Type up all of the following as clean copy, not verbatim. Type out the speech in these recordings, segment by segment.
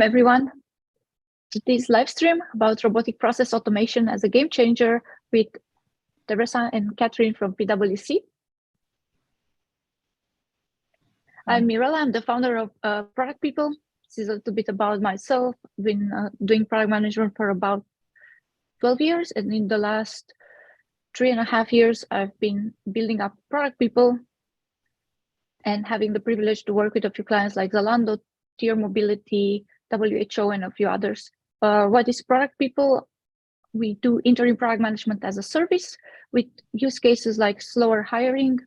Everyone, to this live stream about robotic process automation as a game changer with Theresa and Katrin from PwC. I'm Mirella. I'm the founder of Product People. This is a little bit about myself. I've been doing product management for about 12 years, and in the last 3.5 years, I've been building up Product People and having the privilege to work with a few clients like Zalando, Tier Mobility, WHO, and a few others. What is Product People? We do interim product management as a service with use cases like slower hiring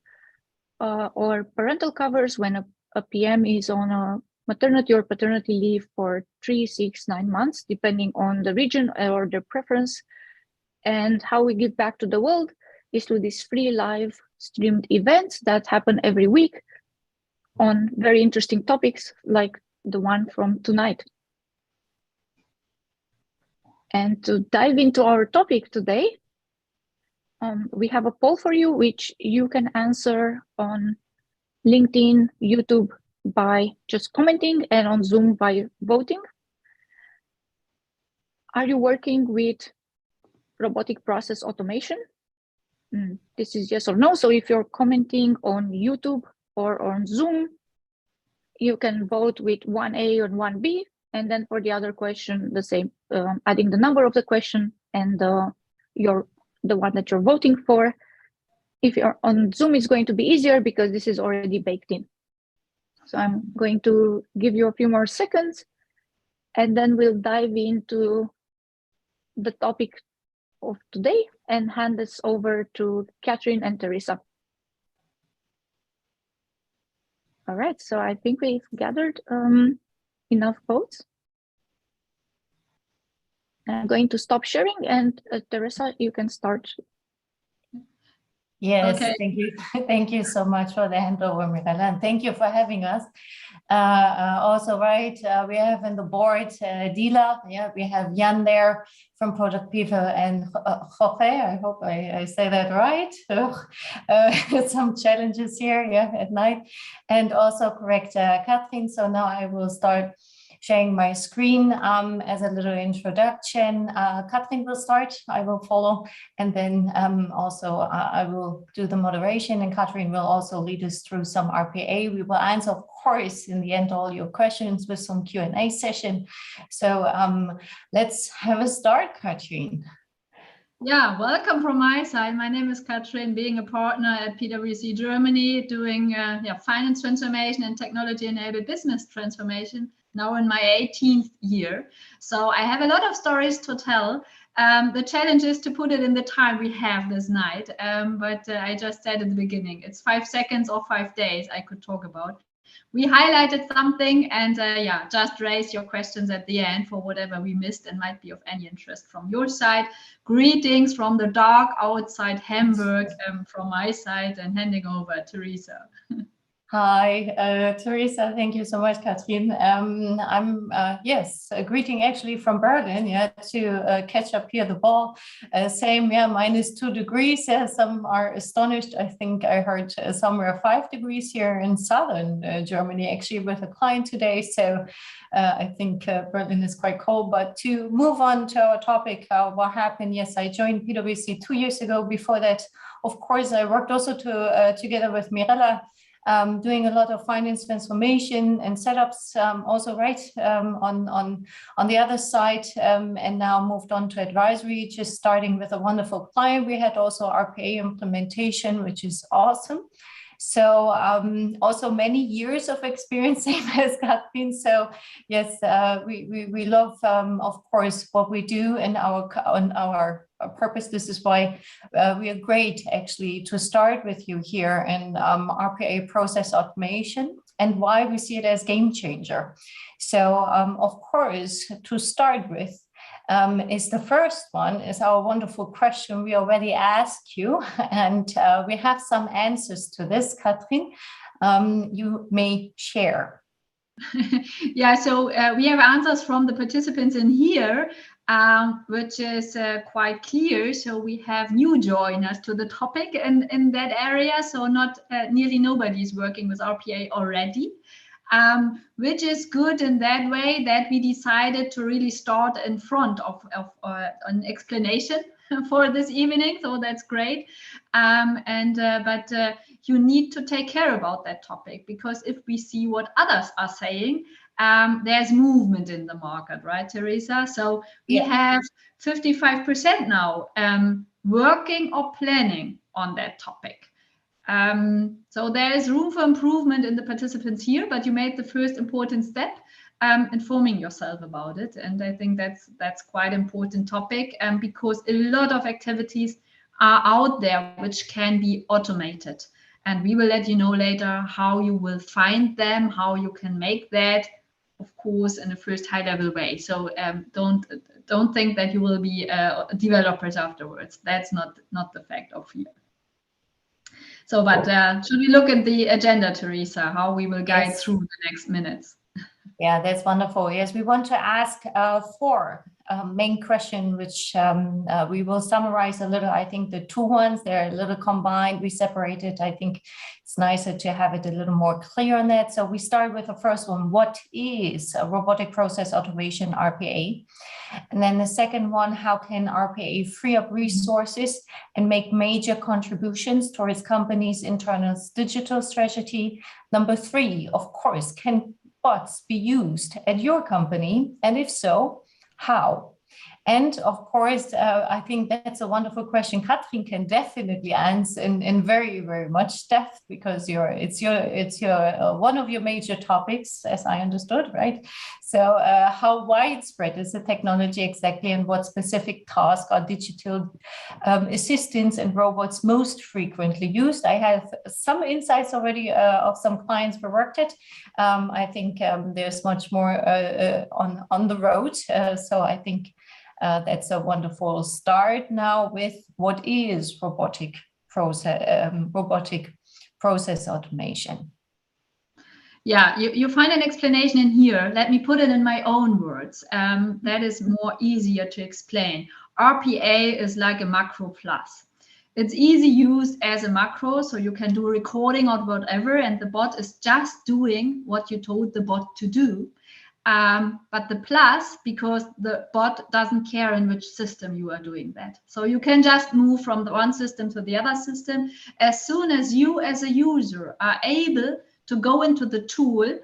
or parental covers when a PM is on a maternity or paternity leave for 3, 6, 9 months, depending on the region or their preference. And how we give back to the world is through these free live streamed events that happen every week on very interesting topics like the one from tonight. And to dive into our topic today, we have a poll for you, which you can answer on LinkedIn, YouTube by just commenting, and on Zoom by voting. Are you working with robotic process automation? This is yes or no. So if you're commenting on YouTube or on Zoom, you can vote with 1A or 1B. And then for the other question, the same, adding the number of the question and the one that you're voting for. If you're on Zoom, it's going to be easier because this is already baked in. So I'm going to give you a few more seconds, and then we'll dive into the topic of today and hand this over to Katrin and Theresa. All right, so I think we've gathered enough votes. I'm going to stop sharing, and Theresa, you can start. Yes, okay. Thank you. Thank you so much for the handover, Mirella, and thank you for having us. Also, we have in the board Dila, we have Jan there from Product People, and Jorge, I hope I say that right. Some challenges here, at night, and also correct Katrin. So now I will start sharing my screen as a little introduction. Katrin will start, I will follow, and then also I will do the moderation, and Katrin will also lead us through some RPA. We will answer, of course, in the end, all your questions with some Q&A session. So let's have a start, Katrin. Yeah, welcome from my side. My name is Katrin, being a partner at PwC Germany, doing finance transformation and technology-enabled business transformation, now in my 18th year. So I have a lot of stories to tell. The challenge is to put it in the time we have this night. But I just said at the beginning, it's 5 seconds or 5 days I could talk about. We highlighted something, and just raise your questions at the end for whatever we missed and might be of any interest from your side. Greetings from the dark outside Hamburg from my side, and handing over to Theresa. Hi, Theresa, thank you so much, Katrin. I'm, a greeting actually from Berlin, to catch up here the ball. Same, -2 degrees. Some are astonished. I think I heard somewhere 5 degrees here in southern Germany, actually with a client today. So I think Berlin is quite cold. But to move on to our topic, what happened? Yes, I joined PwC 2 years ago. Before that, of course, I worked also together with Mirella, doing a lot of finance transformation and setups, also on the other side, and now moved on to advisory, just starting with a wonderful client. We had also RPA implementation, which is awesome. So also many years of experience, same as Katrin. So yes, we love, of course, what we do and our purpose. This is why we are great actually to start with you here in RPA process automation, and why we see it as game changer. So of course, to start with, is the first one is our wonderful question we already asked you, and we have some answers to this. Katrin, you may share. So we have answers from the participants in here, which is quite clear. So we have new joiners to the topic in that area. So not nearly nobody is working with RPA already. which is good in that way that we decided to really start in front of an explanation for this evening. So that's great. But you need to take care about that topic, because if we see what others are saying, there's movement in the market, right, Theresa? So we have 55% now working or planning on that topic. So there is room for improvement in the participants here, but you made the first important step, informing yourself about it. And I think that's quite important topic, because a lot of activities are out there which can be automated. And we will let you know later how you will find them, how you can make that, of course, in the first high-level way. So don't think that you will be developers afterwards. That's not the fact of here. So, but should we look at the agenda, Theresa, how we will guide through the next minutes? Yeah, that's wonderful. Yes, we want to ask 4 main questions, which we will summarize a little. I think the 2 ones, they're a little combined. We separated. I think it's nicer to have it a little more clear on that. So we start with the first one. What is robotic process automation, RPA? And then the second one, how can RPA free up resources and make major contributions towards companies' internal digital strategy? Number 3, of course, can bots be used at your company? And if so, how? And of course, I think that's a wonderful question. Katrin can definitely answer in very, very much depth, because it's your one of your major topics, as I understood, right? So how widespread is the technology exactly, and what specific tasks are digital assistants and robots most frequently used? I have some insights already of some clients we worked at. I think there's much more on the road. So I think that's a wonderful start now with what is robotic process automation. Yeah, you find an explanation in here. Let me put it in my own words. That is more easier to explain. RPA is like a macro plus. It's easy used as a macro, so you can do recording or whatever, and the bot is just doing what you told the bot to do. But the plus, because the bot doesn't care in which system you are doing that. So you can just move from the one system to the other system. As soon as you as a user are able to go into the tool,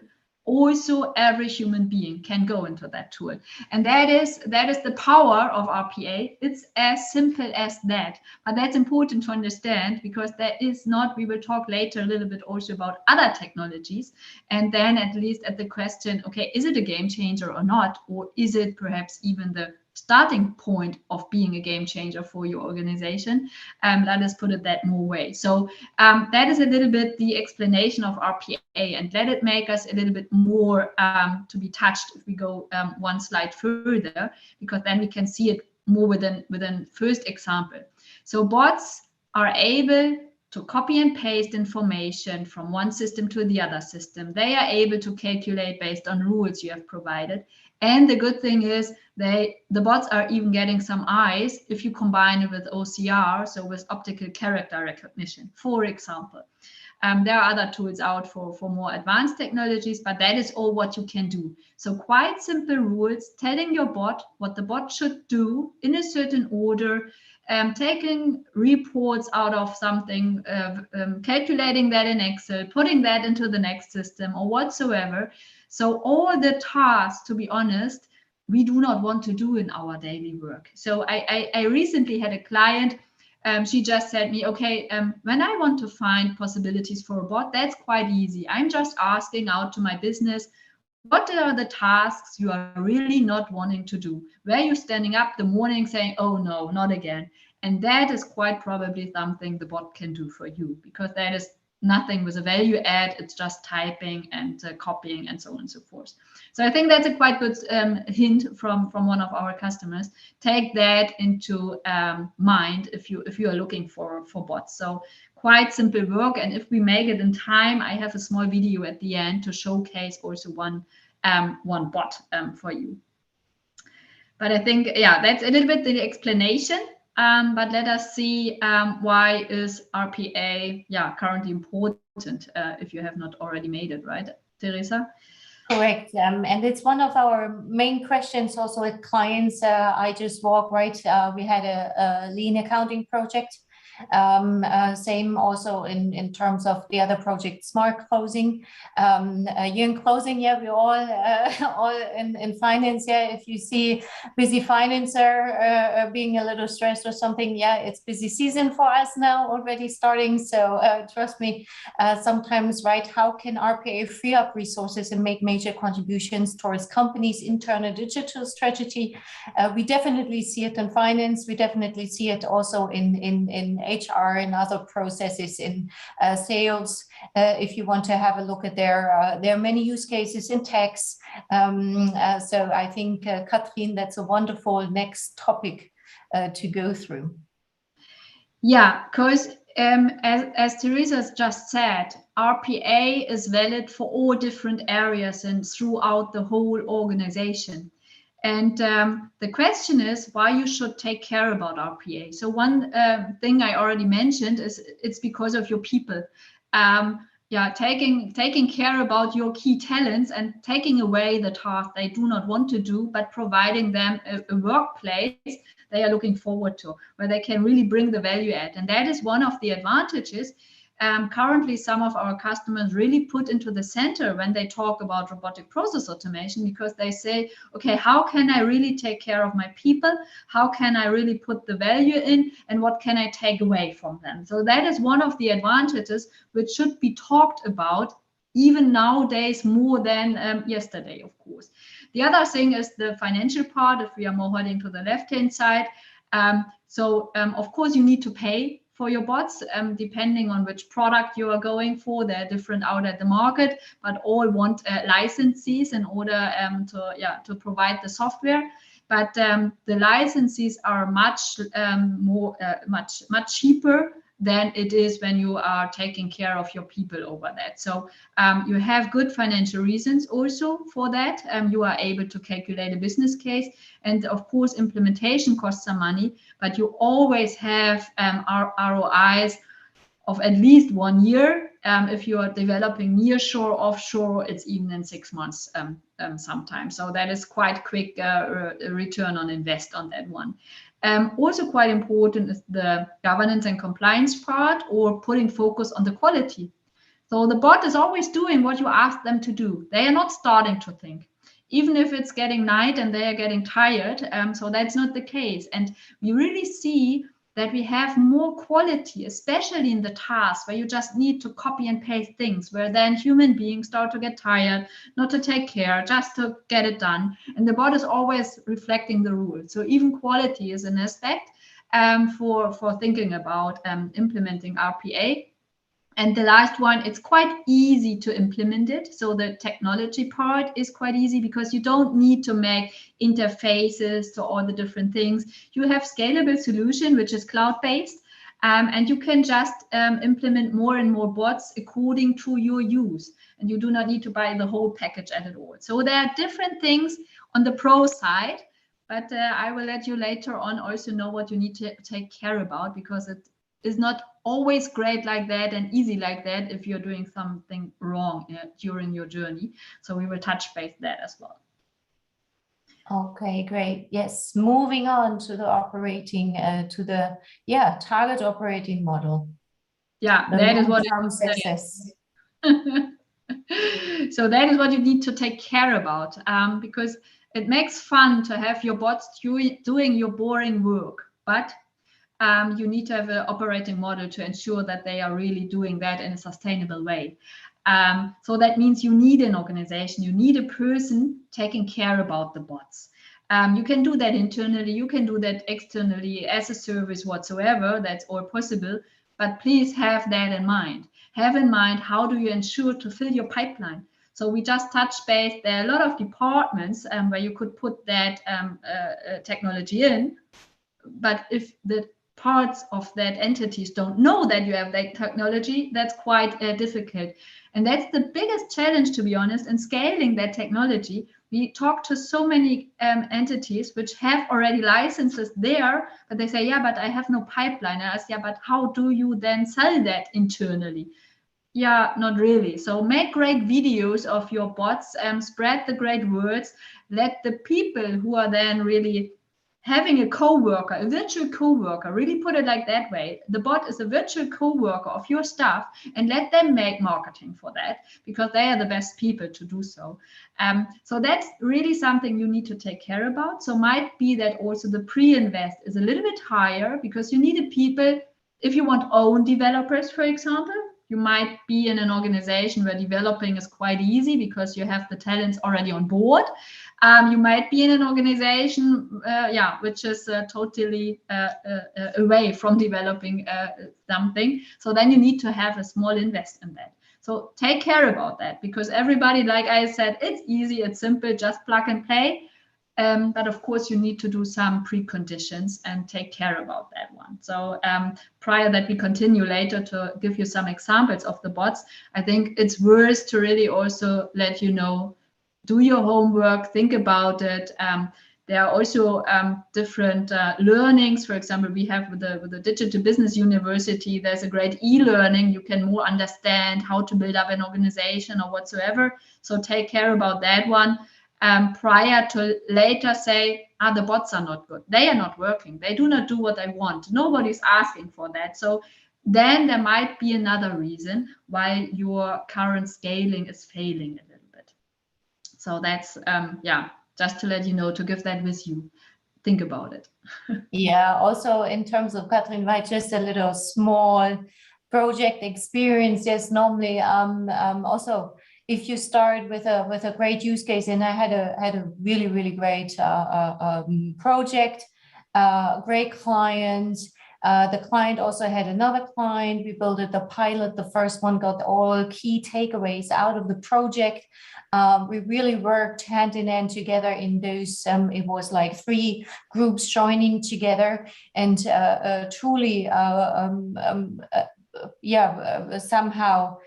also every human being can go into that tool. And that is the power of RPA. It's as simple as that. But that's important to understand, because that is not, we will talk later a little bit also about other technologies. And then at least at the question, okay, is it a game changer or not? Or is it perhaps even the starting point of being a game changer for your organization? Let us put it that more way. So that is a little bit the explanation of RPA, and let it make us a little bit more to be touched if we go one slide further, because then we can see it more within first example. So bots are able to copy and paste information from one system to the other system. They are able to calculate based on rules you have provided. And the good thing is the bots are even getting some eyes if you combine it with OCR, so with optical character recognition, for example. There are other tools out for more advanced technologies, but that is all what you can do. So quite simple rules, telling your bot what the bot should do in a certain order, taking reports out of something, calculating that in Excel, putting that into the next system or whatsoever. So all the tasks, to be honest, we do not want to do in our daily work. So I recently had a client, she just said me, okay, when I want to find possibilities for a bot, that's quite easy. I'm just asking out to my business, what are the tasks you are really not wanting to do? Where you're standing up the morning saying, oh no, not again. And that is quite probably something the bot can do for you, because that is nothing with a value add. It's just typing and copying and so on and so forth. So I think that's a quite good hint from one of our customers. Take that into mind if you are looking for bots. So quite simple work. And if we make it in time, I have a small video at the end to showcase also one bot for you. But I think, yeah, that's a little bit the explanation. But let us see why is RPA currently important if you have not already made it, right? Theresa? Correct. And it's one of our main questions also with clients. I just walk right. We had a lean accounting project. Same also in terms of the other project, smart closing. You're in closing, yeah, we all in finance, yeah. If you see busy financer being a little stressed or something, yeah, it's busy season for us now already starting. So trust me, sometimes, right, how can RPA free up resources and make major contributions towards companies' internal digital strategy? We definitely see it in finance. We definitely see it also in HR and other processes in sales. If you want to have a look at there are many use cases in tax. So I think, Katrin, that's a wonderful next topic to go through. Yeah, because as Theresa just said, RPA is valid for all different areas and throughout the whole organization. And the question is why you should take care about RPA. So one thing I already mentioned is it's because of your people. Taking care about your key talents and taking away the task they do not want to do, but providing them a workplace they are looking forward to, where they can really bring the value add. And that is one of the advantages currently some of our customers really put into the center when they talk about robotic process automation, because they say, okay, how can I really take care of my people? How can I really put the value in? And what can I take away from them? So that is one of the advantages which should be talked about even nowadays more than yesterday, of course. The other thing is the financial part, if we are more heading to the left-hand side. Of course, you need to pay for your bots, depending on which product you are going for. They're different out at the market, but all want licenses in order to provide the software. But the licenses are much cheaper than it is when you are taking care of your people over that. So you have good financial reasons also for that. You are able to calculate a business case, and of course implementation costs some money, but you always have ROIs of at least 1 year. If you are developing nearshore, offshore, it's even in 6 months sometimes. So that is quite quick return on invest on that one. Also quite important is the governance and compliance part, or putting focus on the quality. So the bot is always doing what you ask them to do. They are not starting to think, even if it's getting night and they are getting tired. So that's not the case. And we really see that we have more quality, especially in the tasks where you just need to copy and paste things, where then human beings start to get tired, not to take care, just to get it done. And the bot is always reflecting the rules. So even quality is an aspect for thinking about implementing RPA. And the last one, it's quite easy to implement it. So the technology part is quite easy because you don't need to make interfaces to all the different things. You have scalable solution, which is cloud-based, and you can just implement more and more bots according to your use. And you do not need to buy the whole package at all. So there are different things on the pro side, but I will let you later on also know what you need to take care about, because it is not always great like that and easy like that if you're doing something wrong during your journey. So we will touch base that as well. Okay, great. Yes, moving on to the operating, target operating model. Yeah, that is what success. So that is what you need to take care about, because it makes fun to have your bots doing your boring work, but you need to have an operating model to ensure that they are really doing that in a sustainable way. So that means you need an organization, you need a person taking care about the bots. You can do that internally, you can do that externally as a service whatsoever, that's all possible, but please have that in mind. Have in mind, how do you ensure to fill your pipeline? So we just touched base, there are a lot of departments where you could put that technology in, but if the parts of that entities don't know that you have that technology, that's quite difficult. And that's the biggest challenge, to be honest, in scaling that technology. We talk to so many entities which have already licenses there, but they say, yeah, but I have no pipeline. And I ask, yeah, but how do you then sell that internally? Yeah, not really. So make great videos of your bots, spread the great words, let the people who are then really having a co-worker, a virtual co-worker, really put it like that way. The bot is a virtual co-worker of your staff, and let them make marketing for that, because they are the best people to do so. So that's really something you need to take care about. So might be that also the pre-invest is a little bit higher, because you need people, if you want own developers, for example, you might be in an organization where developing is quite easy because you have the talents already on board. You might be in an organization, which is totally away from developing something. So then you need to have a small invest in that. So take care about that, because everybody, like I said, it's easy, it's simple, just plug and play. But of course, you need to do some preconditions and take care about that one. So prior that we continue later to give you some examples of the bots, I think it's worth to really also let you know, do your homework, think about it. There are also different learnings. For example, we have with the Digital Business University, there's a great e-learning. You can more understand how to build up an organization or whatsoever. So take care about that one. Prior to later say, the bots are not good. They are not working. They do not do what I want. Nobody's asking for that. So then there might be another reason why your current scaling is failing a little bit. So that's, just to let you know, to give that with you. Think about it. Yeah, also in terms of Katrin, right, just a little small project experience. Yes, normally also, if you start with a great use case, and I had a really great project, great client. The client also had another client. We built the pilot. The first one got all key takeaways out of the project. We really worked hand in hand together in those. It was like 3 groups joining together, and truly somehow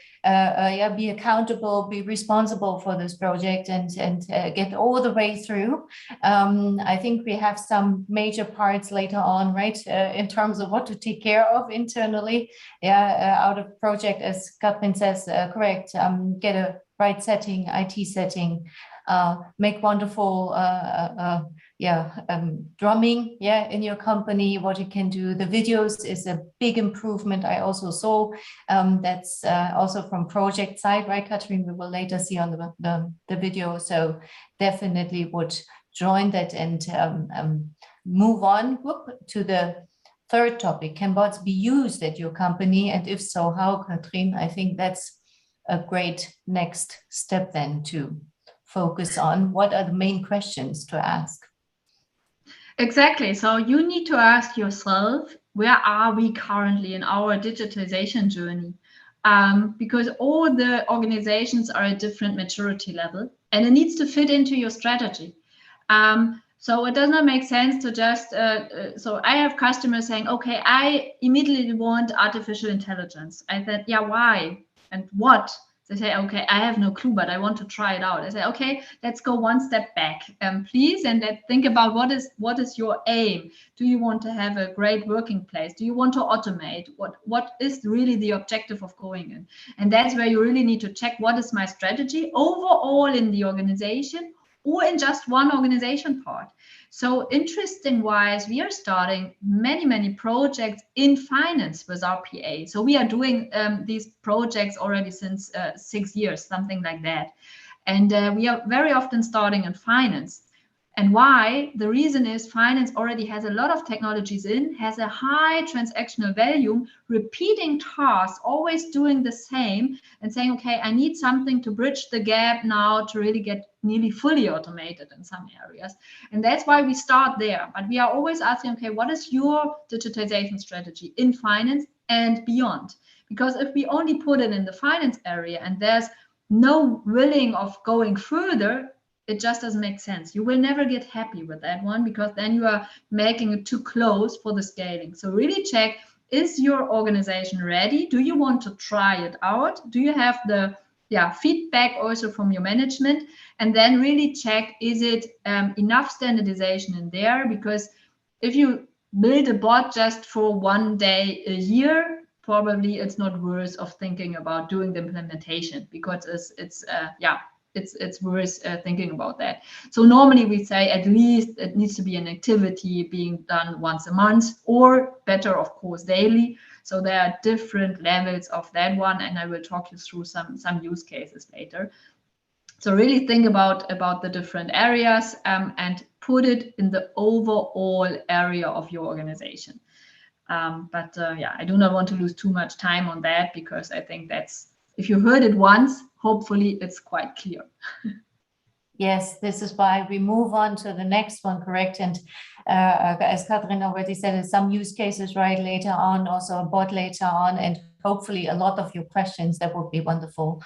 be accountable, be responsible for this project, and get all the way through. I think we have some major parts later on, right, in terms of what to take care of internally, out of project, as Katrin says, correct. Get a right setting, IT setting, make wonderful drumming in your company, what you can do. The videos is a big improvement. I also saw that's also from project side, right, Katrin? We will later see on the video. So definitely would join that and move on to the third topic. Can bots be used at your company? And if so, how, Katrin? I think that's a great next step then to focus on. What are the main questions to ask? Exactly. So you need to ask yourself, where are we currently in our digitalization journey? Because all the organizations are at different maturity level, and it needs to fit into your strategy. So it does not make sense to just, so I have customers saying, okay, I immediately want artificial intelligence. I said, yeah, why? And what? They say, okay, I have no clue, but I want to try it out. I say, okay, let's go one step back, please, and let's think about what is your aim. Do you want to have a great working place? Do you want to automate? What is really the objective of going in? And that's where you really need to check, what is my strategy overall in the organization, or in just one organization part. So interesting wise, we are starting many projects in finance with RPA. So we are doing these projects already since 6 years, something like that. And we are very often starting in finance. And why? The reason is finance already has a lot of technologies in, has a high transactional value, repeating tasks, always doing the same, and saying, okay, I need something to bridge the gap now to really get nearly fully automated in some areas. And that's why we start there. But we are always asking, okay, what is your digitization strategy in finance and beyond? Because if we only put it in the finance area and there's no willing of going further, it just doesn't make sense. You will never get happy with that one, because then you are making it too close for the scaling. So really check, is your organization ready? Do you want to try it out? Do you have the feedback also from your management? And then really check, is it enough standardization in there? Because if you build a bot just for one day a year, probably it's not worth of thinking about doing the implementation, because it's worth thinking about that. So normally we say at least it needs to be an activity being done once a month, or better, of course, daily. So there are different levels of that one, and I will talk you through some use cases later. So really think about the different areas and put it in the overall area of your organization. Yeah, I do not want to lose too much time on that, because I think that's, if you heard it once, hopefully it's quite clear. Yes, this is why we move on to the next one, correct? And as Katrin already said, some use cases right later on, also a bot later on, and hopefully a lot of your questions. That would be wonderful,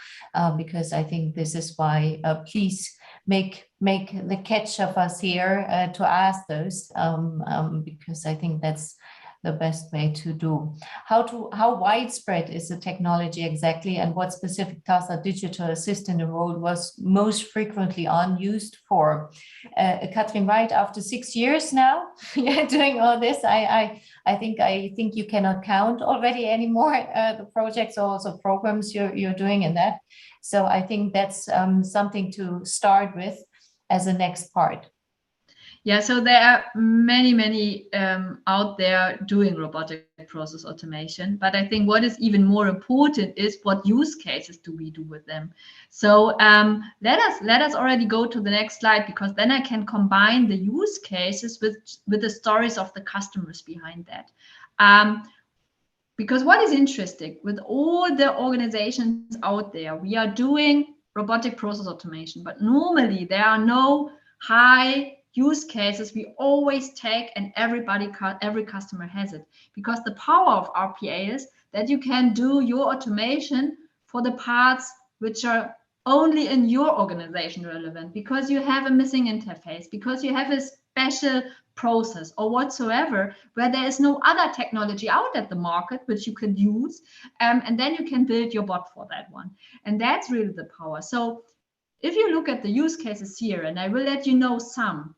because I think this is why please make the catch of us here to ask those, because I think that's the best way to do. How widespread is the technology exactly, and what specific tasks a digital assistant role was most frequently used for? Katrin, right after 6 years now, doing all this, I think you cannot count already anymore the projects or also programs you're doing in that. So I think that's something to start with as a next part. Yeah, so there are many out there doing robotic process automation, but I think what is even more important is what use cases do we do with them. So let us already go to the next slide, because then I can combine the use cases with the stories of the customers behind that. Because what is interesting, with all the organizations out there, we are doing robotic process automation, but normally there are no high use cases we always take, and every customer has it, because the power of RPA is that you can do your automation for the parts which are only in your organization relevant, because you have a missing interface, because you have a special process or whatsoever, where there is no other technology out at the market which you could use, and then you can build your bot for that one. And that's really the power. So if you look at the use cases here, and I will let you know some,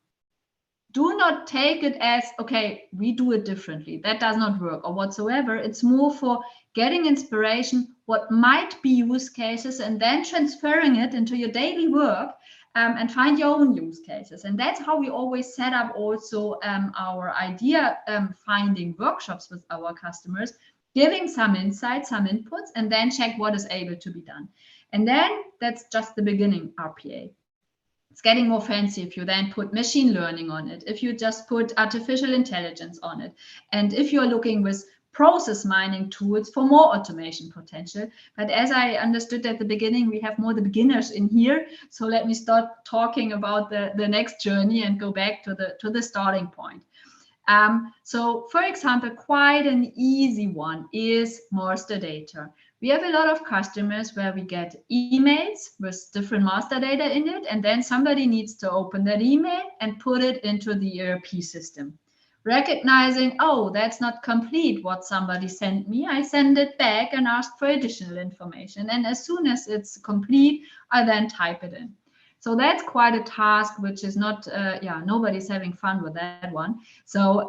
do not take it as, okay, we do it differently, that does not work or whatsoever. It's more for getting inspiration, what might be use cases, and then transferring it into your daily work, and find your own use cases. And that's how we always set up also our idea finding workshops with our customers, giving some insights, some inputs, and then check what is able to be done. And then that's just the beginning RPA. It's getting more fancy if you then put machine learning on it, if you just put artificial intelligence on it, and if you're looking with process mining tools for more automation potential. But as I understood at the beginning, we have more the beginners in here. So let me start talking about the next journey and go back to the starting point. So for example, quite an easy one is master data. We have a lot of customers where we get emails with different master data in it, and then somebody needs to open that email and put it into the ERP system. Recognizing, oh, that's not complete what somebody sent me, I send it back and ask for additional information. And as soon as it's complete, I then type it in. So that's quite a task, which is not, nobody's having fun with that one. So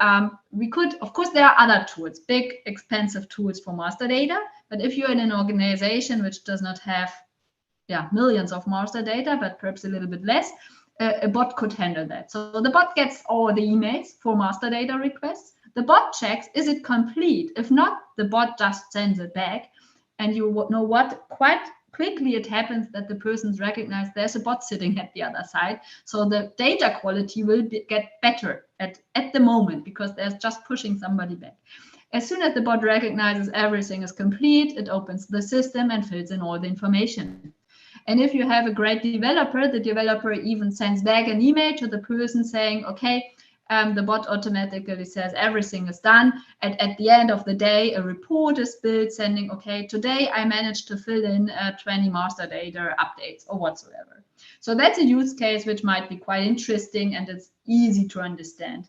we could, of course, there are other tools, big, expensive tools for master data. But if you're in an organization which does not have millions of master data, but perhaps a little bit less, a bot could handle that. So the bot gets all the emails for master data requests. The bot checks, is it complete? If not, the bot just sends it back. And you know what? Quite quickly it happens that the person's recognized there's a bot sitting at the other side. So the data quality will get better at the moment, because there's just pushing somebody back. As soon as the bot recognizes everything is complete, it opens the system and fills in all the information. And if you have a great developer, the developer even sends back an email to the person saying, okay, the bot automatically says everything is done. And at the end of the day, a report is built sending, okay, today I managed to fill in 20 master data updates or whatsoever. So that's a use case which might be quite interesting, and it's easy to understand.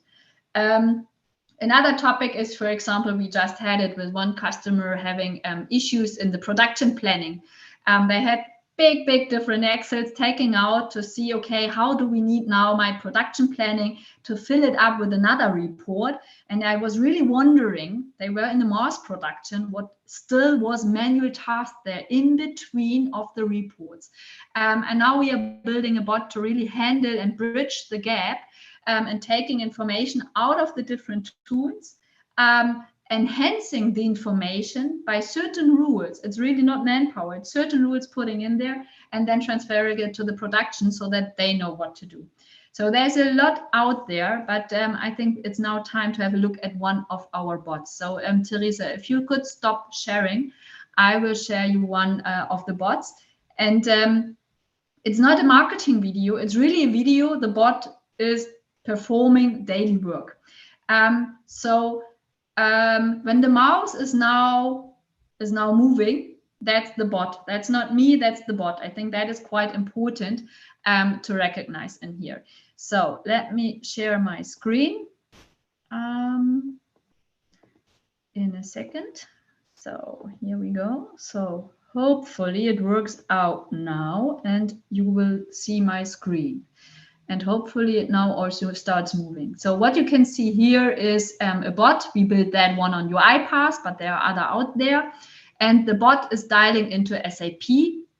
Another topic is, for example, we just had it with one customer having issues in the production planning. They had big different Excels, taking out to see, okay, how do we need now my production planning to fill it up with another report? And I was really wondering, they were in the mass production, what still was manual task there in between of the reports. And now we are building a bot to really handle and bridge the gap, and taking information out of the different tools, enhancing the information by certain rules. It's really not manpower, it's certain rules putting in there, and then transferring it to the production so that they know what to do. So there's a lot out there, but I think it's now time to have a look at one of our bots. So Theresa, if you could stop sharing, I will share you one of the bots. And it's not a marketing video, it's really a video. The bot is performing daily work. When the mouse is now moving, that's the bot. That's not me, that's the bot. I think that is quite important to recognize in here. So let me share my screen in a second. So here we go. So hopefully it works out now and you will see my screen. And hopefully it now also starts moving. So what you can see here is a bot. We built that one on UiPath, but there are other out there. And the bot is dialing into SAP,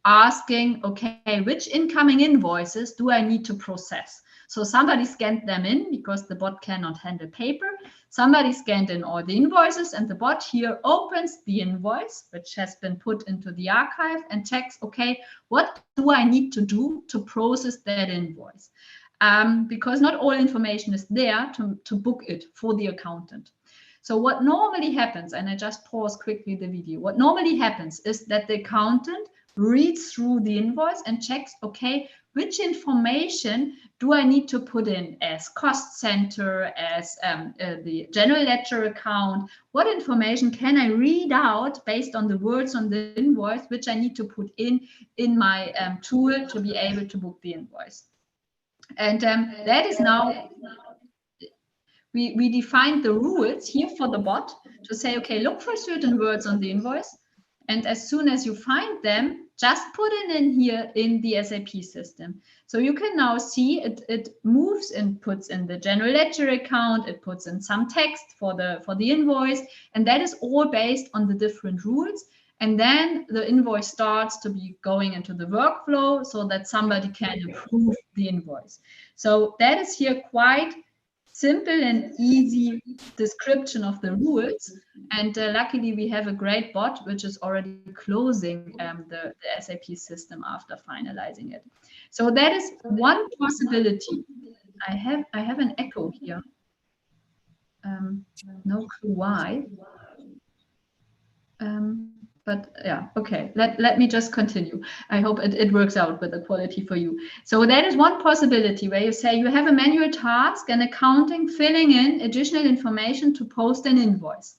asking, okay, which incoming invoices do I need to process? So somebody scanned them in because the bot cannot handle paper. Somebody scanned in all the invoices, and the bot here opens the invoice, which has been put into the archive, and checks, okay, what do I need to do to process that invoice? Because not all information is there to book it for the accountant. So what normally happens, and I just pause quickly the video, what normally happens is that the accountant reads through the invoice and checks, okay, which information do I need to put in as cost center, as the general ledger account? What information can I read out based on the words on the invoice, which I need to put in my tool to be able to book the invoice? And that is now, we defined the rules here for the bot to say, okay, look for certain words on the invoice. And as soon as you find them, just put it in here in the SAP system. So you can now see it moves and puts in the general ledger account, it puts in some text for the invoice, and that is all based on the different rules. And then the invoice starts to be going into the workflow so that somebody can approve the invoice. So that is here quite simple and easy description of the rules. And luckily we have a great bot which is already closing the SAP system after finalizing it. So that is one possibility. I have an echo here. No clue why. But yeah, okay, let me just continue. I hope it works out with the quality for you. So that is one possibility where you say you have a manual task and accounting filling in additional information to post an invoice.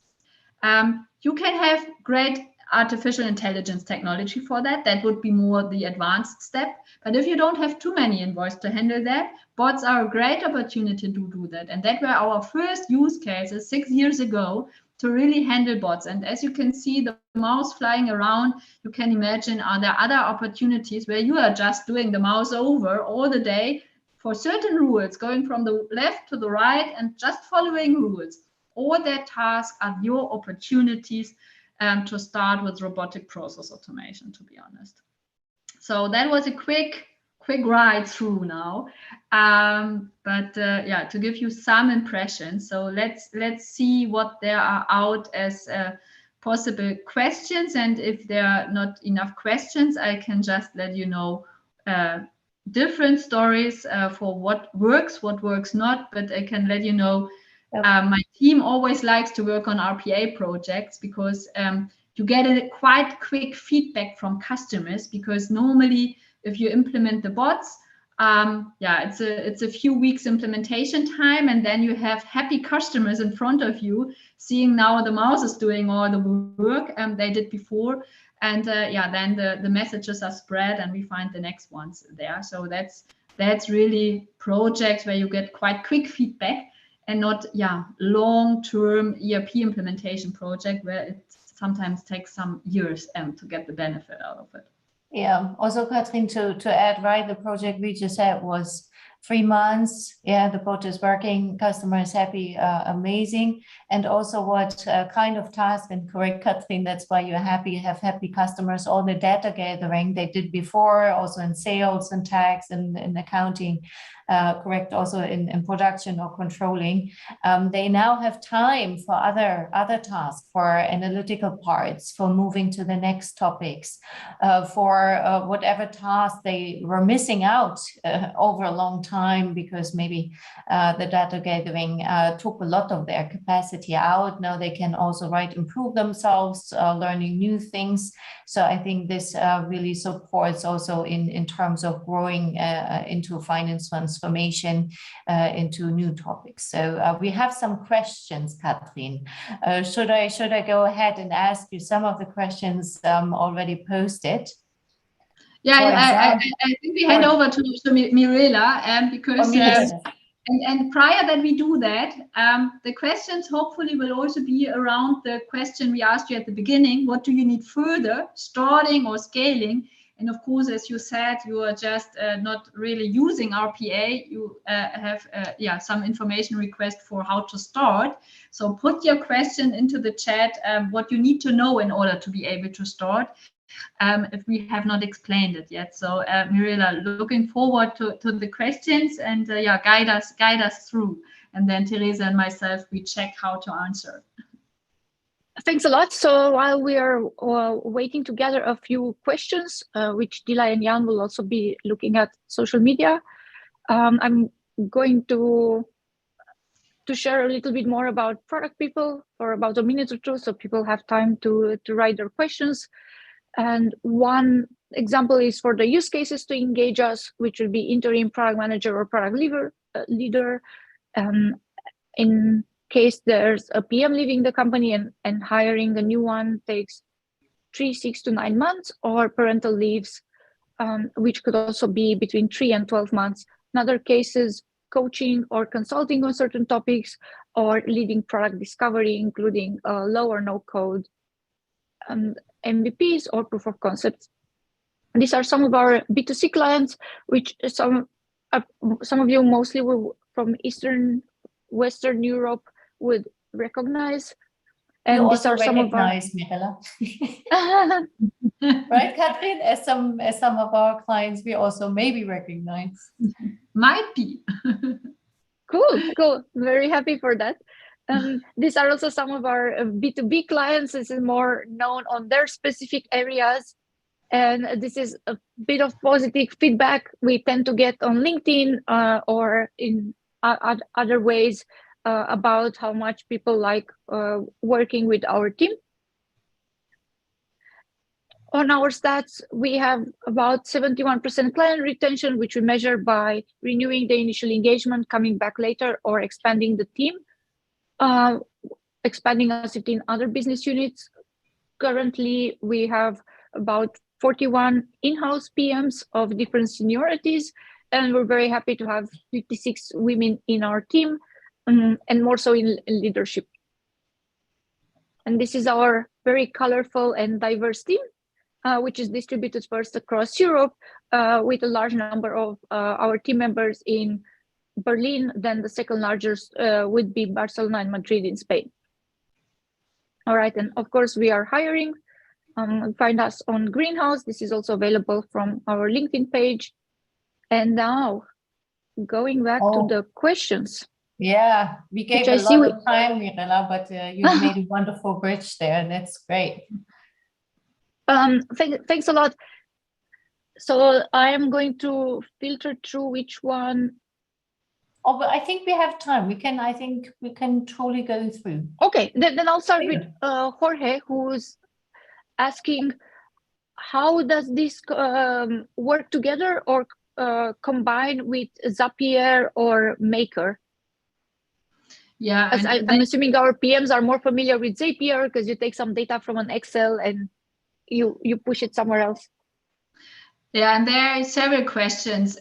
You can have great artificial intelligence technology for that. That would be more the advanced step. But if you don't have too many invoices to handle that, bots are a great opportunity to do that. And that were our first use cases 6 years ago to really handle bots. And as you can see, the mouse flying around, you can imagine, are there other opportunities where you are just doing the mouse over all the day for certain rules, going from the left to the right and just following rules. All that tasks are your opportunities to start with robotic process automation, to be honest. So that was a quick ride through now, yeah, to give you some impressions. So let's see what there are out as possible questions, and if there are not enough questions, I can just let you know different stories for what works not, but I can let you know. My team always likes to work on RPA projects because you get a quite quick feedback from customers, because normally if you implement the bots, yeah, it's a few weeks implementation time, and then you have happy customers in front of you seeing now the mouse is doing all the work they did before, and yeah, then the messages are spread and we find the next ones there. So that's really projects where you get quite quick feedback, and not, yeah, long-term ERP implementation project where it sometimes takes some years to get the benefit out of it. Yeah, also Katrin, to add, right, the project we just had was 3 months. Yeah, the boat is working, customer is happy, amazing. And also what kind of task, and correct Katrin, that's why you're happy, have happy customers, all the data gathering they did before, also in sales and tax and in accounting, correct, also in production or controlling. They now have time for other tasks, for analytical parts, for moving to the next topics, for whatever task they were missing out over a long time, because maybe the data gathering took a lot of their capacity out. Now they can also improve themselves, learning new things. So I think this really supports also in terms of growing into finance transformation, into new topics. So we have some questions, Katrin. Should I go ahead and ask you some of the questions already posted? Yeah, I think we hand over to Mirela, because and prior that we do that, the questions hopefully will also be around the question we asked you at the beginning: what do you need further, starting or scaling? And of course, as you said, you are just not really using RPA. You have some information request for how to start. So put your question into the chat, what you need to know in order to be able to start, if we have not explained it yet. So Mirela, looking forward to the questions, and guide us through. And then Theresa and myself, we check how to answer. Thanks a lot. So while we are waiting to gather a few questions, which Dila and Jan will also be looking at social media, I'm going to share a little bit more about product people for about a minute or two, so people have time to write their questions. And one example is for the use cases to engage us, which will be interim product manager or product leader. In case there's a PM leaving the company and hiring a new one takes 3, 6 to 9 months, or parental leaves, which could also be between 3 and 12 months. In other cases, coaching or consulting on certain topics, or leading product discovery, including low or no code MVPs or proof of concepts. These are some of our B2C clients, which some of you mostly from Western Europe would recognize. And you these also are some of our Mirela. Right, Katrin? As some of our clients, we also maybe recognize. Might be. Cool. Very happy for that. These are also some of our B2B clients. This is more known on their specific areas. And this is a bit of positive feedback we tend to get on LinkedIn or in other ways about how much people like working with our team. On our stats, we have about 71% client retention, which we measure by renewing the initial engagement, coming back later, or expanding the team, expanding us in other business units. Currently, we have about 41 in-house PMs of different seniorities, and we're very happy to have 56 women in our team, and more so in leadership. And this is our very colorful and diverse team, which is distributed first across Europe, with a large number of our team members in Berlin. Then the second largest would be Barcelona and Madrid in Spain. All right, and of course we are hiring. Find us on Greenhouse. This is also available from our LinkedIn page. And now, going back to the questions. Yeah, we gave a lot of time, Mirela, but you made a wonderful bridge there. That's great. Thanks a lot. So I am going to filter through which one. Oh, but I think we have time. I think we can totally go through. Okay, then I'll start with Jorge, who's asking, how does this work together or combine with Zapier or Maker? Yeah, as I'm assuming our PMs are more familiar with Zapier because you take some data from an Excel and you push it somewhere else. Yeah, and there are several questions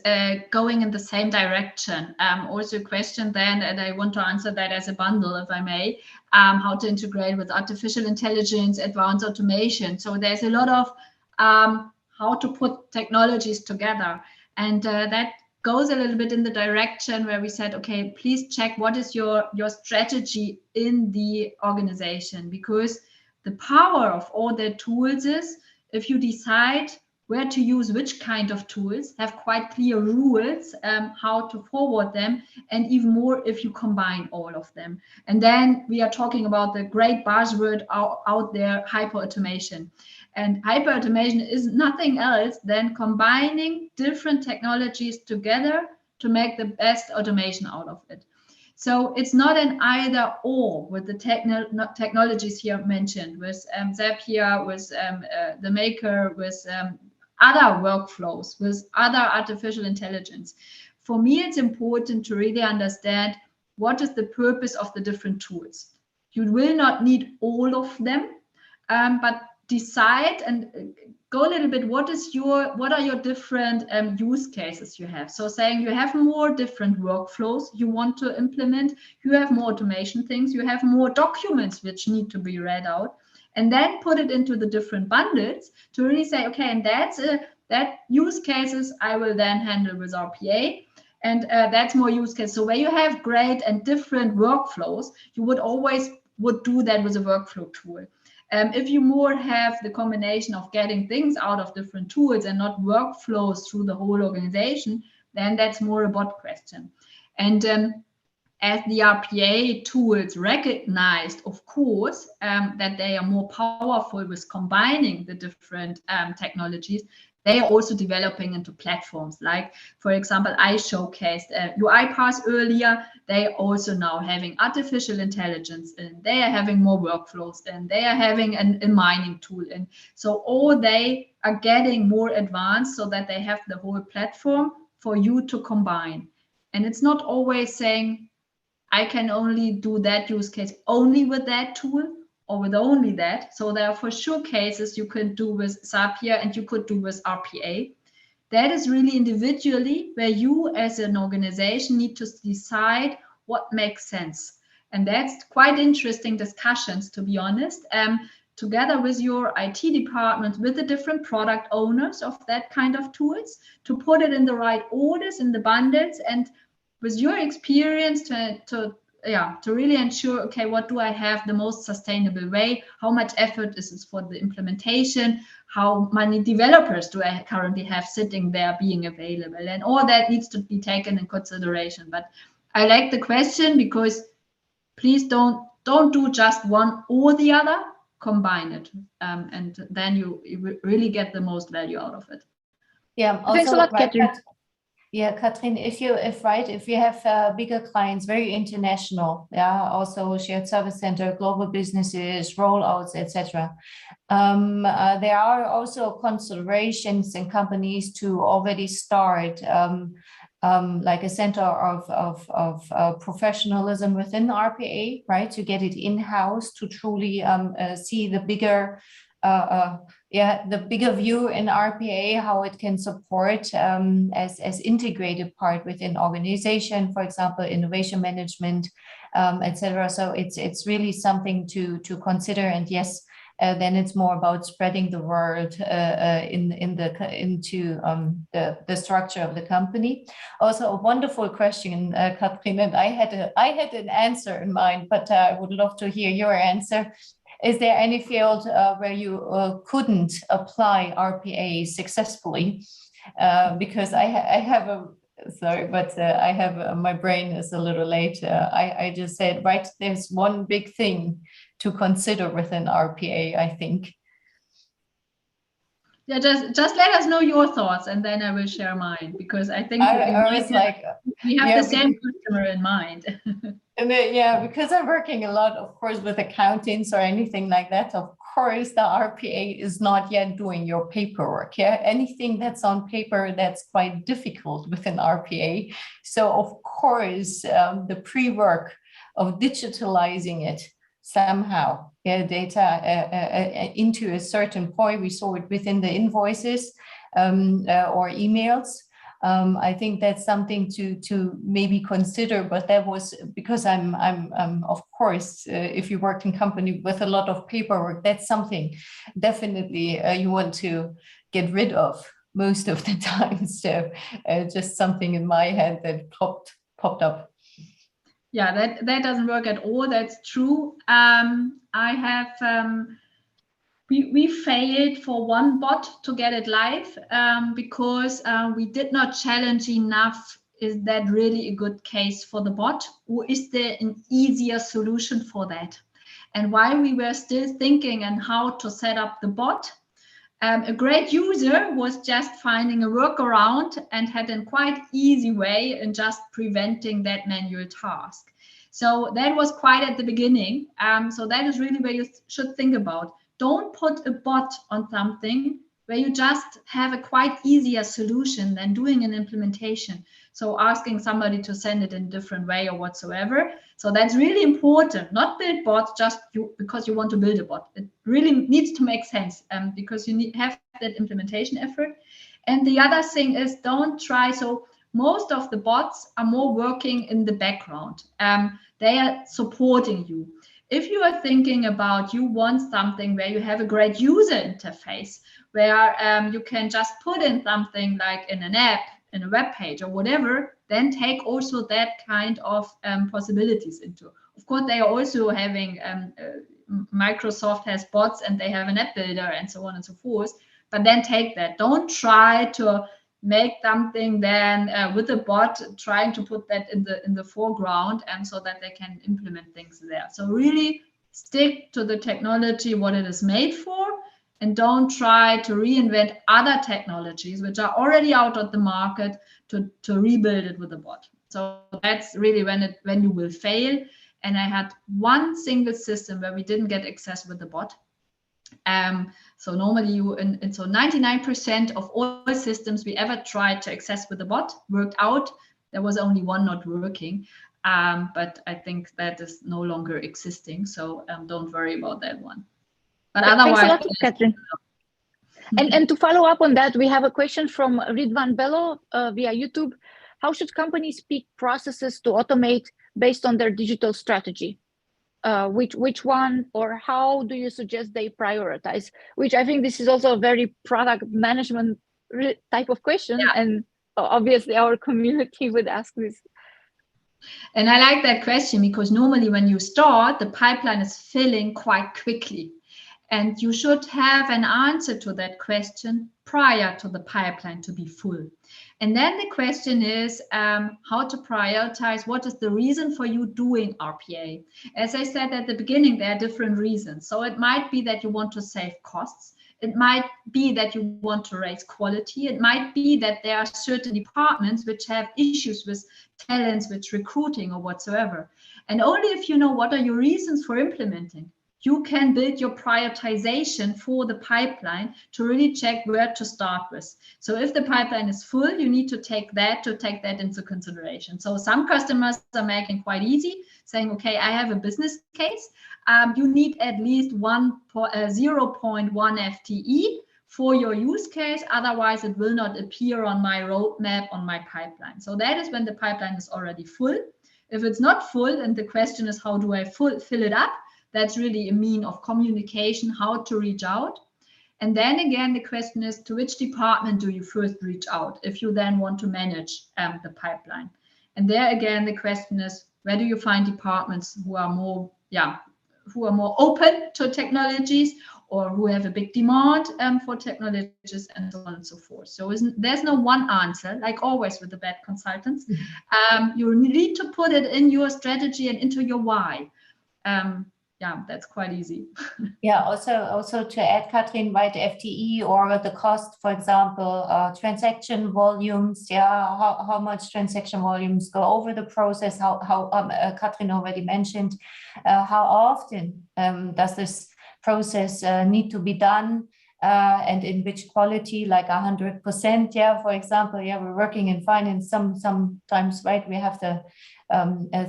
going in the same direction. Also a question then, and I want to answer that as a bundle, if I may, how to integrate with artificial intelligence, advanced automation. So there's a lot of how to put technologies together. And that goes a little bit in the direction where we said, okay, please check what is your strategy in the organization, because the power of all the tools is if you decide where to use which kind of tools, have quite clear rules how to forward them, and even more if you combine all of them. And then we are talking about the great buzzword out there, hyper-automation. And hyper-automation is nothing else than combining different technologies together to make the best automation out of it. So it's not an either or with the technologies here mentioned, with Zapier, with the Maker, with other workflows, with other artificial intelligence. For me, it's important to really understand what is the purpose of the different tools. You will not need all of them, but decide and go a little bit, what are your different use cases you have. So saying you have more different workflows you want to implement, you have more automation things, you have more documents which need to be read out, and then put it into the different bundles to really say, okay, and that use cases I will then handle with RPA. And that's more use case. So where you have great and different workflows, you would always do that with a workflow tool. If you more have the combination of getting things out of different tools and not workflows through the whole organization, then that's more a bot question. And as the RPA tools recognized, of course, that they are more powerful with combining the different technologies, they are also developing into platforms. Like, for example, I showcased UiPath earlier. They also now having artificial intelligence, and they are having more workflows, and they are having a mining tool. And so all they are getting more advanced so that they have the whole platform for you to combine. And it's not always saying, I can only do that use case only with that tool or with only that. So there are for sure cases you can do with Zapier and you could do with RPA. That is really individually where you as an organization need to decide what makes sense. And that's quite interesting discussions, to be honest, together with your IT department, with the different product owners of that kind of tools, to put it in the right orders in the bundles, and with your experience to really ensure, okay, what do I have the most sustainable way? How much effort is this for the implementation? How many developers do I currently have sitting there being available? And all that needs to be taken in consideration. But I like the question, because please don't do just one or the other, combine it. And then you really get the most value out of it. Yeah, also, thanks a lot, Katrin. Yeah, Katrin, if you have bigger clients, very international, also shared service center, global businesses, rollouts, etc. There are also considerations in companies to already start like a center of professionalism within RPA, right? To get it in-house, to truly see the bigger view in RPA, how it can support as integrated part within organization, for example, innovation management, etc. So it's really something to consider. And yes, then it's more about spreading the word into the structure of the company. Also, a wonderful question, Katrin, and I had an answer in mind, but I would love to hear your answer. Is there any field where you couldn't apply RPA successfully? Because I have my brain is a little late. I just said, right, there's one big thing to consider within RPA, I think. Yeah, just let us know your thoughts, and then I will share mine, because I think we have the same customer in mind. And because I'm working a lot, of course, with accountants or anything like that, of course, the RPA is not yet doing your paperwork. Yeah, anything that's on paper, that's quite difficult within RPA. So, of course, the pre-work of digitalizing it somehow, data into a certain point. We saw it within the invoices or emails. I think that's something to maybe consider, but that was because I'm of course, if you work in company with a lot of paperwork, that's something definitely you want to get rid of most of the time. So just something in my head that popped up. Yeah, that doesn't work at all. That's true. We failed for one bot to get it live because we did not challenge enough. Is that really a good case for the bot, or is there an easier solution for that? And while we were still thinking on how to set up the bot, a great user was just finding a workaround and had a quite easy way in just preventing that manual task. So that was quite at the beginning. So that is really where you should think about. Don't put a bot on something where you just have a quite easier solution than doing an implementation. So asking somebody to send it in a different way or whatsoever. So that's really important. Not build bots just because you want to build a bot. It really needs to make sense because you have that implementation effort. And the other thing is, don't try. So most of the bots are more working in the background. They are supporting you. If you are thinking about you want something where you have a great user interface, where you can just put in something like in an app, in a web page or whatever, then take also that kind of possibilities into. Of course, they are also having, Microsoft has bots and they have an app builder and so on and so forth, but then take that. Don't try to make something then with a bot, trying to put that in the foreground and so that they can implement things there. So really stick to the technology, what it is made for, and don't try to reinvent other technologies which are already out of the market to rebuild it with a bot. So that's really when you will fail. And I had one single system where we didn't get access with the bot. So normally so 99% of all systems we ever tried to access with the bot worked out. There was only one not working, but I think that is no longer existing. So don't worry about that one. But otherwise, thanks a lot, Katrin. And to follow up on that, we have a question from Ridvan Bello via YouTube. How should companies pick processes to automate based on their digital strategy? Which one or how do you suggest they prioritize? Which I think this is also a very product management type of question. Yeah. And obviously our community would ask this. And I like that question because normally when you start, the pipeline is filling quite quickly. And you should have an answer to that question prior to the pipeline to be full. And then the question is how to prioritize. What is the reason for you doing RPA? As I said at the beginning, there are different reasons. So it might be that you want to save costs. It might be that you want to raise quality. It might be that there are certain departments which have issues with talents, with recruiting or whatsoever. And only if you know what are your reasons for implementing, you can build your prioritization for the pipeline to really check where to start with. So if the pipeline is full, you need to take that into consideration. So some customers are making quite easy, saying, okay, I have a business case. You need at least 0.1 FTE for your use case. Otherwise, it will not appear on my roadmap, on my pipeline. So that is when the pipeline is already full. If it's not full, and the question is, how do I fill it up? That's really a mean of communication, how to reach out. And then again, the question is, to which department do you first reach out if you then want to manage the pipeline? And there again, the question is, where do you find departments who are more open to technologies or who have a big demand for technologies and so on and so forth. So there's no one answer, like always with the bad consultants. You need to put it in your strategy and into your why. Yeah, that's quite easy. Yeah, also to add, Katrin, right, FTE or the cost, for example, transaction volumes, how much transaction volumes go over the process, how Katrin already mentioned, how often does this process need to be done, and in which quality, like 100%, for example, we're working in finance, sometimes, right, we have the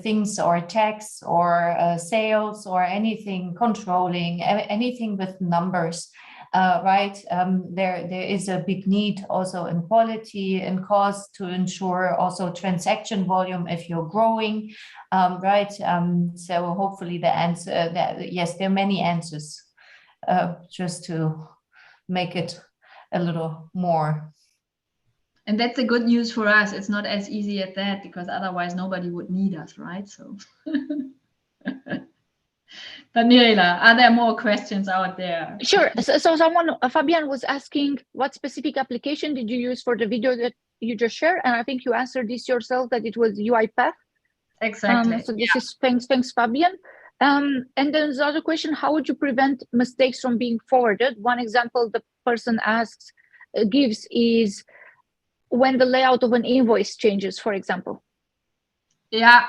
things or tax or sales or anything controlling, anything with numbers, right? There is a big need also in quality and cost to ensure also transaction volume if you're growing, right? So hopefully the answer, yes, there are many answers, just to make it a little more. And that's the good news for us. It's not as easy as that, because otherwise nobody would need us, right? So, but Mirela, are there more questions out there? Sure. So someone, Fabian, was asking, what specific application did you use for the video that you just shared? And I think you answered this yourself, that it was UiPath. Exactly. So this is thanks, Fabian. And then the other question, how would you prevent mistakes from being forwarded? One example the person gives is when the layout of an invoice changes, for example. Yeah.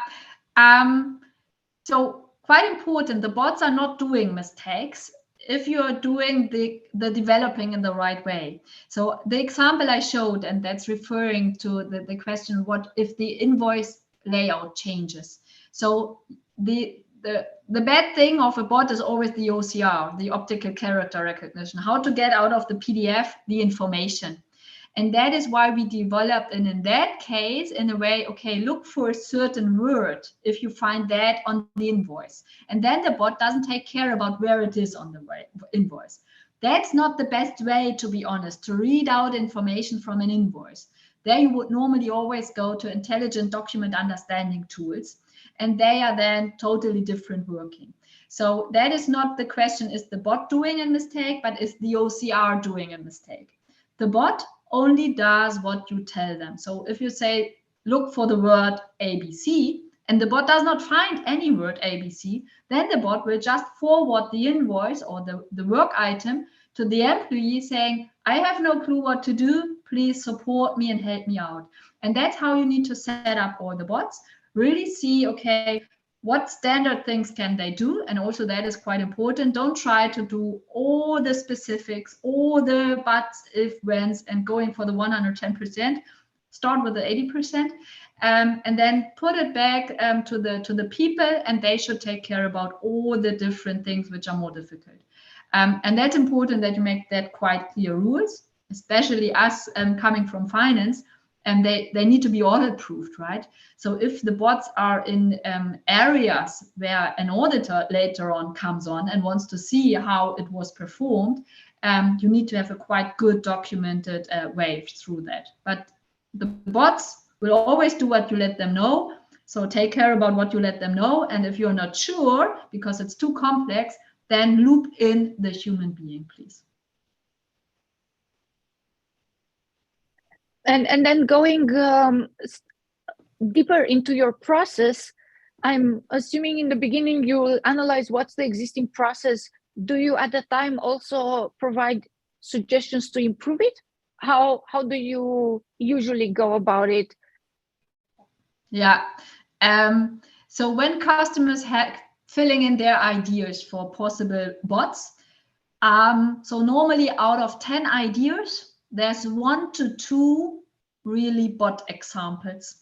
So quite important, the bots are not doing mistakes if you are doing the developing in the right way. So the example I showed, and that's referring to the question, what if the invoice layout changes? So the bad thing of a bot is always the OCR, the optical character recognition, how to get out of the PDF the information. And that is why we developed, and in that case, in a way, okay, look for a certain word if you find that on the invoice. And then the bot doesn't take care about where it is on the invoice. That's not the best way, to be honest, to read out information from an invoice. There you would normally always go to intelligent document understanding tools, and they are then totally different working. So that is not the question, is the bot doing a mistake, but is the OCR doing a mistake? The bot only does what you tell them. So if you say, look for the word ABC, and the bot does not find any word ABC, then the bot will just forward the invoice or the work item to the employee saying, I have no clue what to do, please support me and help me out. And that's how you need to set up all the bots. Really see, okay, what standard things can they do? And also that is quite important. Don't try to do all the specifics, all the buts, if, whens, and going for the 110%. Start with the 80%, and then put it back to the people, and they should take care about all the different things which are more difficult. And that's important that you make that quite clear rules, especially us coming from finance. And they need to be audit proofed, right? So if the bots are in areas where an auditor later on comes on and wants to see how it was performed, you need to have a quite good documented way through that. But the bots will always do what you let them know. So take care about what you let them know. And if you're not sure, because it's too complex, then loop in the human being, please. And then going deeper into your process, I'm assuming in the beginning you will analyze what's the existing process. Do you at the time also provide suggestions to improve it? How do you usually go about it? Yeah. So when customers filling in their ideas for possible bots, so normally out of 10 ideas, there's 1 to 2 really bot examples.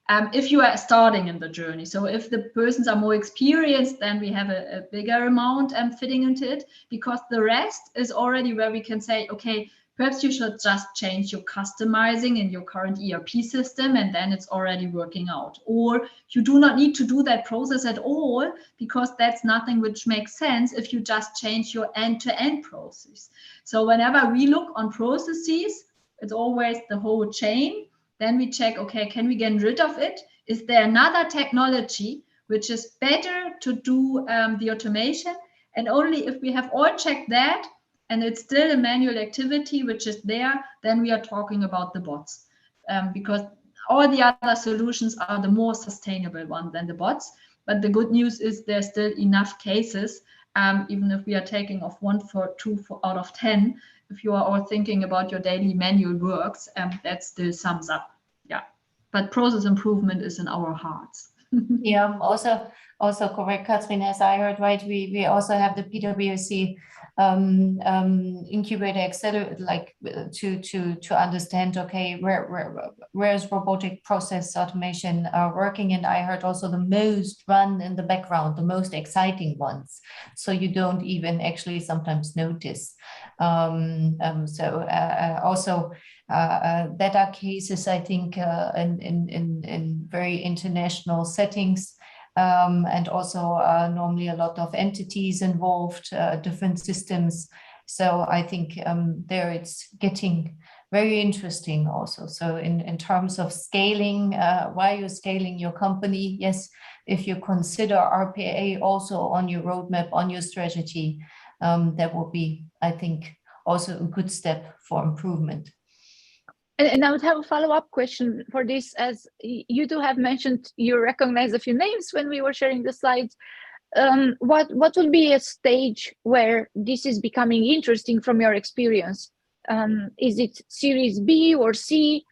If you are starting in the journey. So if the persons are more experienced, then we have a bigger amount fitting into it, because the rest is already where we can say, okay, perhaps you should just change your customizing in your current ERP system, and then it's already working out. Or you do not need to do that process at all, because that's nothing which makes sense if you just change your end-to-end process. So whenever we look on processes, it's always the whole chain. Then we check, okay, can we get rid of it? Is there another technology which is better to do the automation? And only if we have all checked that, and it's still a manual activity which is there, then we are talking about the bots. Because all the other solutions are the more sustainable one than the bots. But the good news is there's still enough cases, even if we are taking off 1 for 2 out of 10, if you are all thinking about your daily manual works, that still sums up. Yeah, but process improvement is in our hearts. Yeah, also correct, Katrin, as I heard, right, we also have the PwC incubator accelerator, like to understand, okay, where is robotic process automation working? And I heard also the most run in the background, the most exciting ones, so you don't even actually sometimes notice. Also that are cases, I think, in very international settings. And also normally a lot of entities involved, different systems. So I think there it's getting very interesting also. So in terms of scaling, why you're scaling your company, yes, if you consider RPA also on your roadmap, on your strategy, that will be, I think, also a good step for improvement. And I would have a follow-up question for this, as you two have mentioned, you recognize a few names when we were sharing the slides. What will be a stage where this is becoming interesting from your experience? Is it Series B or C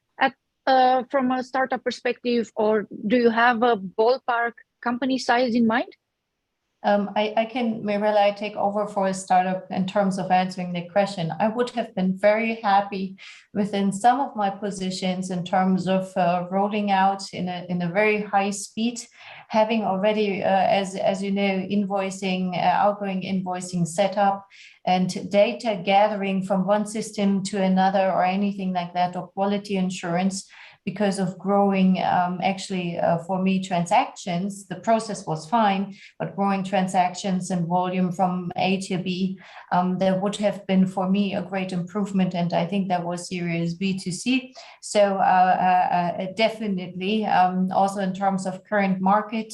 from a startup perspective, or do you have a ballpark company size in mind? I can, Mirella, take over for a startup in terms of answering the question. I would have been very happy within some of my positions in terms of rolling out in a very high speed, having already, as you know, invoicing, outgoing invoicing set up, and data gathering from one system to another or anything like that, or quality assurance. Because of growing, actually, for me, transactions, the process was fine, but growing transactions and volume from A to B, there would have been for me a great improvement. And I think that was Series B to C. So definitely, also in terms of current market,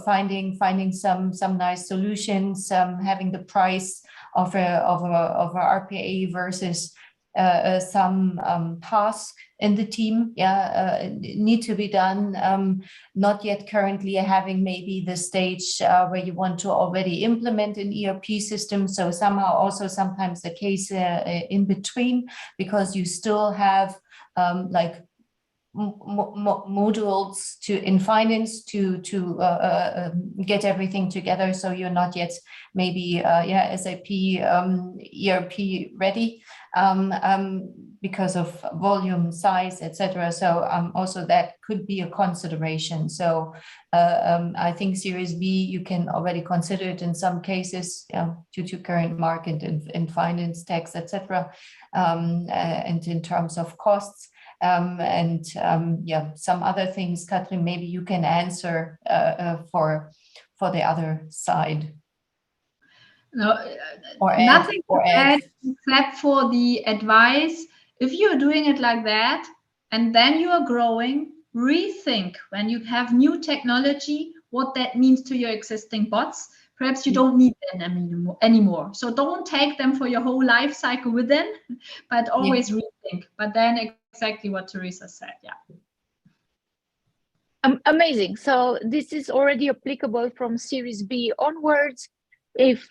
finding some nice solutions, having the price of a RPA versus some task in the team need to be done, not yet currently having maybe the stage where you want to already implement an ERP system, so somehow also sometimes the case in between, because you still have like modules in finance to get everything together, so you're not yet maybe SAP ERP ready because of volume, size, etc. So also that could be a consideration. So I think Series B you can already consider it in some cases due to current market in finance, tax, etc. And in terms of costs. Some other things, Katrin, maybe you can answer for the other side. No, or nothing add, to add except for the advice. If you're doing it like that and then you are growing, rethink when you have new technology, what that means to your existing bots. Perhaps you don't need them anymore. So don't take them for your whole life cycle within, but always rethink. But then exactly what Theresa said, Amazing. So this is already applicable from Series B onwards. If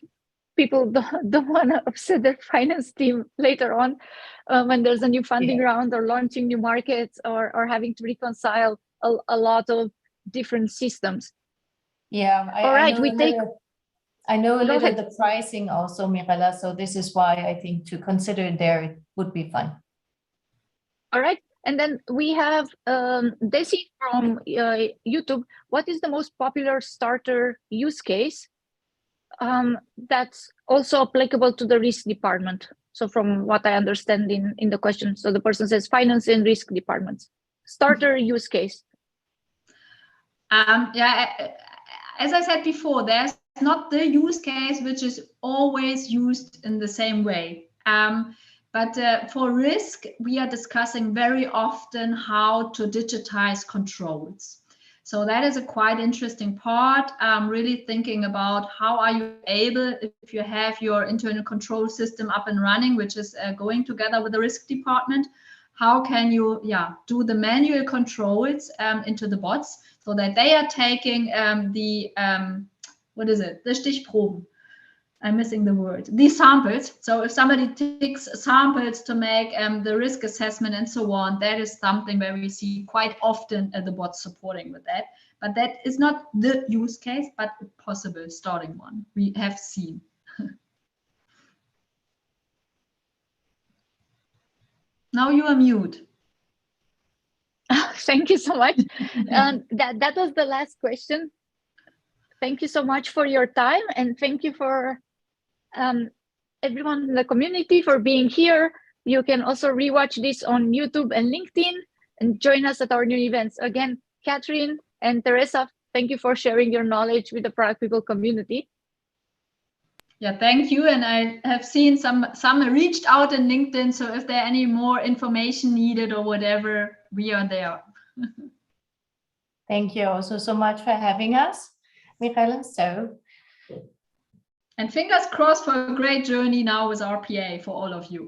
people don't want to upset their finance team later on when there's a new funding round or launching new markets or having to reconcile a lot of different systems. I know a little the pricing also, Mirella, so this is why I think to consider there it would be fun. All right. And then we have Desi from YouTube. What is the most popular starter use case that's also applicable to the risk department? So from what I understand in the question, so the person says finance and risk departments. Starter use case. As I said before, there's not the use case which is always used in the same way. But for risk, we are discussing very often how to digitize controls. So that is a quite interesting part. Really thinking about how are you able, if you have your internal control system up and running, which is going together with the risk department, how can you do the manual controls into the bots so that they are taking the Stichproben. I'm missing the word. These samples. So if somebody takes samples to make the risk assessment and so on, that is something where we see quite often the bots supporting with that. But that is not the use case, but a possible starting one we have seen. Now you are mute. Thank you so much. That was the last question. Thank you so much for your time, and thank you for everyone in the community for being here. You can also rewatch this on YouTube and LinkedIn and join us at our new events. Again, Katrin and Theresa, thank you for sharing your knowledge with the Product People community. Yeah, thank you. And I have seen some reached out in LinkedIn. So if there any more information needed or whatever, we are there. Thank you also so much for having us, Michele. And fingers crossed for a great journey now with RPA for all of you.